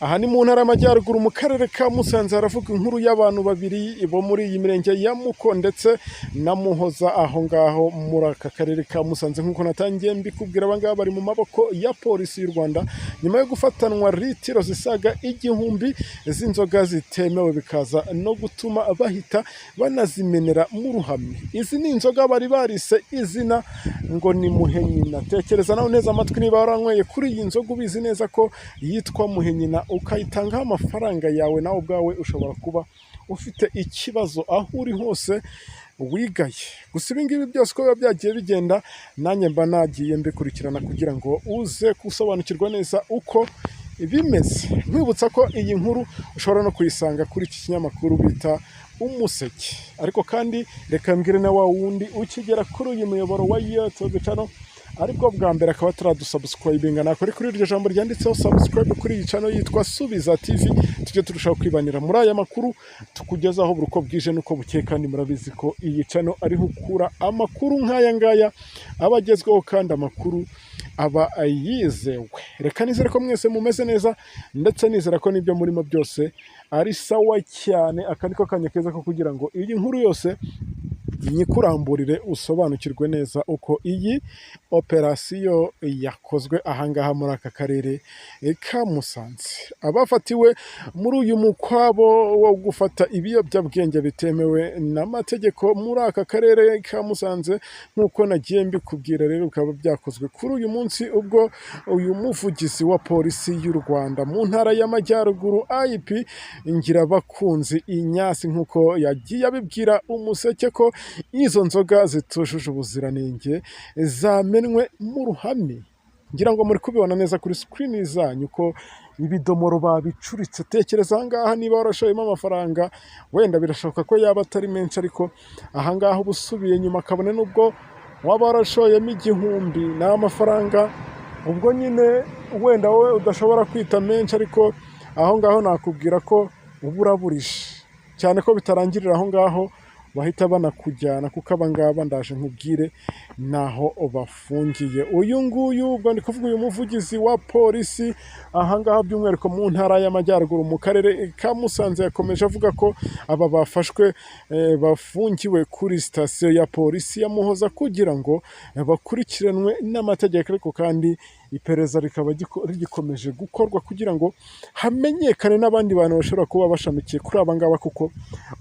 Aha ni mu ntara y'Amajyaruguru mu karere ka Musanze, haravuga inkuru y'abantu babiri bo muri iyi mirenge ya Muko ndetse na Muhoza, aho ngaho muri aka karere ka Musanze. Nk'uko natangiye mbikubwira, aba ngaba bari mu maboko ya polisi y'u Rwanda nyuma yo gufatanwa litiro zisaga 1000 z'inzoga zitemewe, bikaza no gutuma bahita banazimenera mu ruhame. Izi ni inzoga bari barise izina ngo ni Muhenyina. Tekereza nawe neza amatwi, niba waranyweye kuri iyi nzoga ubizi neza ko yitwa Muhenyina, ukayitangaho amafaranga yawe, nawe ubwawe ushobora kuba ufite ikibazo aho uri hose wigaye. Gusa ibi ngibi byose uko biba byagiye bigenda, nanjye mba nagiye mbikurikirana kugira ngo uze gusobanukirwa neza uko bimeze. Nkwibutsa ko iyi nkuru ushobora no kuyisanga kuri iki kinyamakuru bita Umuseke. Ariko kandi reka mbwire na wa wundi ukigera kuri uyu muyoboro wa YouTube channel aribwo bwa mbere akaba turadusubscribinga, nakore kuri iryo jambo ryanditseho subscribe kuri iyi channel yitwa Subiza TV, tujye turushaho kwibanira muri aya makuru tukugezaho buri uko bwije nuko bukeye. Kandi murabizi ko iyi channel ariho ukura amakuru nk'aya ngaya abagezweho kandi amakuru aba yizewe. Reka nizere ko mwese mumeze neza, ndetse nizera ko nibyo murimo byose ari sawa cyane. Aka niko kanya keza ko kugira ngo iyi nkuru yose nyikuramburire usobanukirwe neza uko iyi operasiyo yakozwe ahangaha muri aka karere ka Musanze. Abafatiwe muri uyu mukwabo wo gufata ibiyobyabwenge bitemewe n'amategeko muri aka karere ka Musanze, nk'uko nagiye mbikubwira, rero bikaba byakozwe kuri uyu munsi, ubwo uyu muvugizi wa polisi y'u Rwanda mu ntara y'Amajyaruguru IP Ngirabakunzi Ignace, nk'uko yagiye abibwira Umuseke ko izo nzoga zitujuje ubuziranenge zamenwe mu ruhame. Ngira ngo muri kubibona neza kuri screen zanyu ko ibidomoro babicuritse. Tekereza ahangaha niba warashoyemo amafaranga, wenda birashoboka ko yaba atari menshi, ariko ahangaha ubusubiye nyuma kabone nubwo waba warashoyemo 1000 n'amafaranga, ubwo nyine wenda wowe udashobora kwita menshi, ariko aho ngaho nakubwira ko uburaburije cyane ko bitarangirira aho ngaho, bahita banakujyana, kuko abangaba ndaje nkubwire naho bafungiye. Uyu nguyu ubwo ndi kuvuga uyu muvugizi wa polisi ahangaha by'umwihariko mu ntara y'Amajyaruguru mu karere ka Musanze, yakomeje avuga ko aba bafashwe bafungiwe kuri sitasiyo ya polisi ya Muhoza kugira ngo bakurikiranwe n'amategeko, ariko kandi iperereza rikaba rigikomeje gukorwa kugira ngo hamenyekane n'abandi bantu bashobora kuba bashamikiye kuri aba ngaba, kuko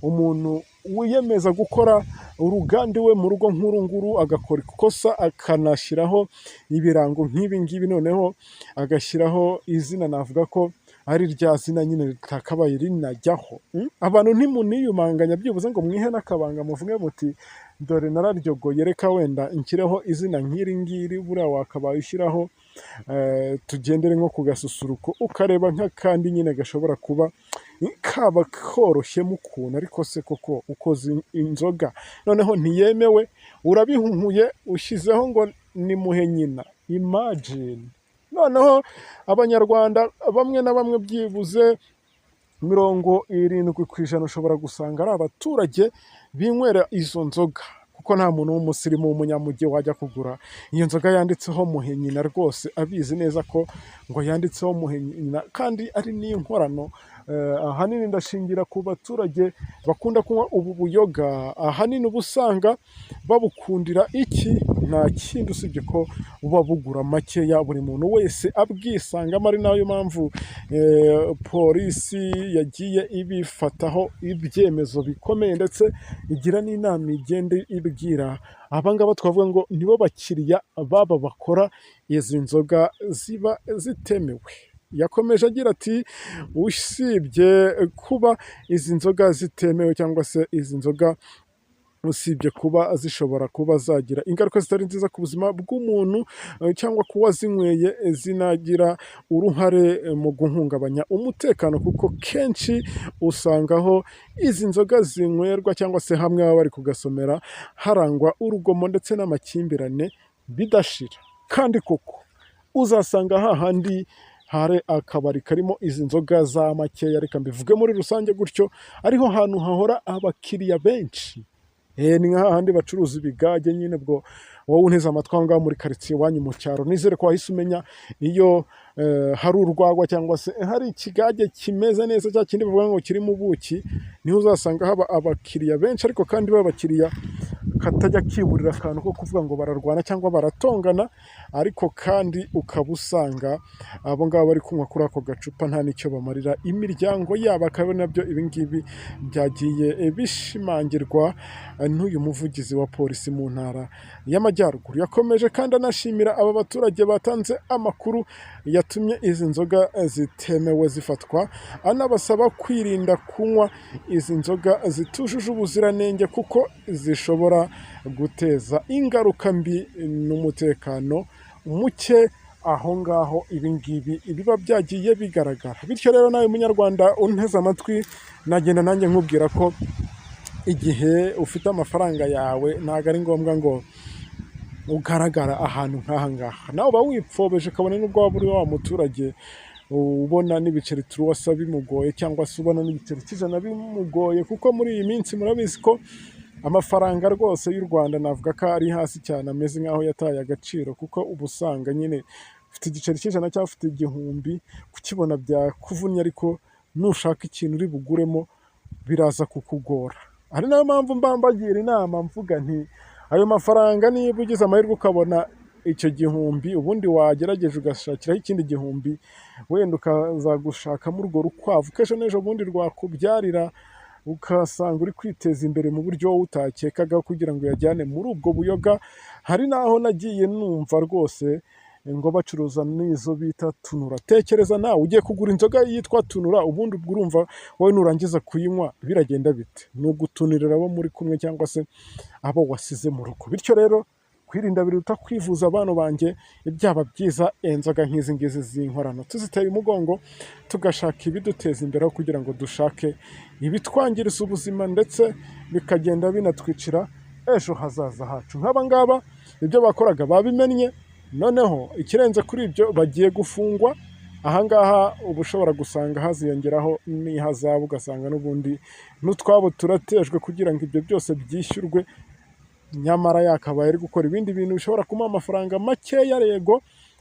umuntu wiyemeza gukora uruganda iwe mu rugo nk'uru nguru agakora ikosa akanashyiraho ibirango nk'ibi ngibi, noneho agashyiraho izina navuga ko ari rya zina nyine ritakabaye rinajyaho. Abantu ntimuniyumanganya byibuze ngo mwihe n'akabanga muvuge muti dore nararyogoye, reka wenda nshyireho izina nk'iri ngiri. Buriya wakabaye ushyiraho tugendere nko ku gasusuruko, ukareba nk'akandi nyine gashobora kuba kaba koroshye mu kuntu, ariko se koko ukoze inzoga noneho ntiyemewe, urabihunhuye ushyizeho ngo ni Muhenyina. Imagine noneho abanyarwanda bamwe na bamwe byibuze 70% ushobora gusanga ari abaturage binywera izo nzoga, kuko nta muntu w'umusirimu w'umunyamujyi wajya kugura iyo nzoga yanditseho Muhenyina rwose abizi neza ko ngo yanditseho Muhenyina kandi ari n'inkorano. Ahanini ndashingira ku baturage bakunda kunywa ubu buyoga, ahanini uba usanga babukundira iki, nta kindi usibye ko buba bugura makeya, buri muntu wese abwisangamo. Ari nayo mpamvu polisi yagiye ibifataho ibyemezo bikomeye, ndetse igira n'inama igenda ibwira abangaba twavuga ngo nibo bakiriya baba bakora izi nzoga ziba zitemewe. Yakomeje agira ati usibye kuba izi nzoga zitemewe, cyangwa se izi nzoga usibye kuba zishobora kuba zagira ingaruka zitari nziza ku buzima bw'umuntu cyangwa kuba zinyweye zinagira uruhare mu guhungabanya umutekano, kuko kenshi usangaho izi nzoga zinywerwa cyangwa se hamwe baba bari kugasomera harangwa urugomo ndetse n'amakimbirane bidashira. Kandi koko uzasanga hahandi hari akabari karimo izi nzoga za makeya, reka mbivuge muri rusange gutyo, ariho hantu hahora abakiriya benshi. Ni nka hahandi bacuruza ibigage nyine, ubwo wowe unteze amatwi aho ngaho muri karitsiye iwanyu mu cyaro, nizere ko wahise umenya iyo hari urwagwa cyangwa se hari ikigage kimeze neza, cya kindi bavuga ngo kirimo ubuki, niho uzasanga haba abakiriya benshi, ariko kandi b'abakiriya katajya kiburira akantu ko kuvuga ngo bararwana cyangwa baratongana, ariko kandi ukaba usanga abo ngabo bari kunywa kuri ako gacupa nta n'icyo bamarira imiryango yabo. akaba nabyo ibi ngibi byagiye bishimangirwa n'uyu muvugizi wa polisi mu ntara y'Amajyaruguru. Yakomeje kandi anashimira aba baturage batanze amakuru yatumye izi nzoga zitemewe zifatwa, anabasaba kwirinda kunywa izi nzoga zitujuje ubuziranenge kuko zishobora guteza ingaruka mbi n'umutekano muke aho ngaho ibi ngibi biba byagiye bigaragara. Bityo rero nawe munyarwanda unteze amatwi, nagenda nanjye nkubwira ko igihe ufite amafaranga yawe ntabwo ari ngombwa ngo ugaragara ahantu nk'aha ngaha, nawe uba wipfobeje kabone n'ubwo waba uri wa muturage ubona n'ibiceri turuwasa bimugoye, cyangwa se ubona n'ibiceri cy'ijana bimugoye, kuko muri iyi minsi murabizi ko amafaranga rwose y'u Rwanda navuga ko ari hasi cyane, ameze nk'aho yataye agaciro, kuko uba usanga nyine ufite igiceri cy'ijana cyangwa ufite igihumbi, kukibona byakuvunnye, ariko nushaka ikintu uri buguremo biraza kukugora. Ari nayo mpamvu mbagira inama mvuga nti ayo mafaranga niba ugize amahirwe ukabona icyo gihumbi, ubundi wagerageje ugashakiraho ikindi gihumbi, wenda ukazagushakamo urwo rukwavu k'ejo n'ejo bundi rwakubyarira, ukasanga uri kwiteza imbere mu buryo wowe utakekaga kugira ngo uyajyane muri ubwo buyoga. Hari n'aho nagiye numva rwose ngo bacuruza n'izo bita tunura. Tekereza nawe ugiye kugura inzoga yitwa tunura, ubundi ubwo urumva wowe nurangiza kuyinywa biragenda bite? Ni ugutunirira abo muri kumwe cyangwa se abo wasize mu rugo. Bityo rero kwirinda biruta kwivuza abantu banjye, byaba byiza inzoga nk'izi ngizi z'inkorano tuziteye umugongo, tugashaka ibiduteza imbere kugira ngo dushake ibitwangiriza ubuzima, ndetse bikagenda binatwicira ejo hazaza hacu. nk'aba ngaba ibyo bakoraga babimennye, noneho ikirenze kuri ibyo bagiye gufungwa. Ahangaha uba ushobora gusanga haziyongeraho n'ihazabu, ugasanga n'ubundi n'utwabo turatejwe kugira ngo ibyo byose byishyurwe, nyamara yakabaye ari gukora ibindi bintu bishobora kumuha amafaranga makeya yego,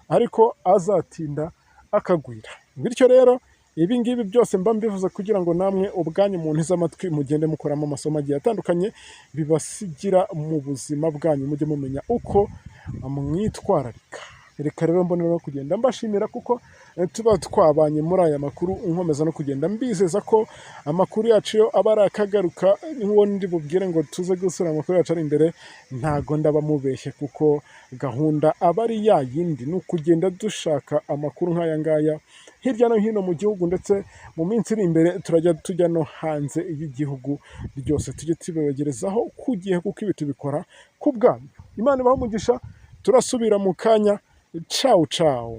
ariko azatinda akagwira. Bityo rero ibi ngibi byose mba mbivuze kugira ngo namwe ubwanyu mu nteze amatwi mugende mukoramo amasomo agiye atandukanye bibasigira mu buzima bwanyu, mujye mumenya uko mwitwararika. Reka rero mbonera no kugenda mbashimira kuko tuba twabanye muri aya makuru, nkomeza no kugenda mbizeza ko amakuru yacu yo aba ari akagaruka. N'uwo ndi bubwire ngo tuze gusura amakuru yacu ari imbere, ntago ndaba mubeshye, kuko gahunda aba ari ya yindi, ni ukugenda dushaka amakuru nk'aya ngaya hirya no hino mu gihugu, ndetse mu minsi iri imbere turajya tujya no hanze y'igihugu byose, tujye tubibagerezaho ku gihe, kuko ibi tubikora ku bwanyu. Imana ibahe umugisha, turasubira mu kanya. Ciao ciao.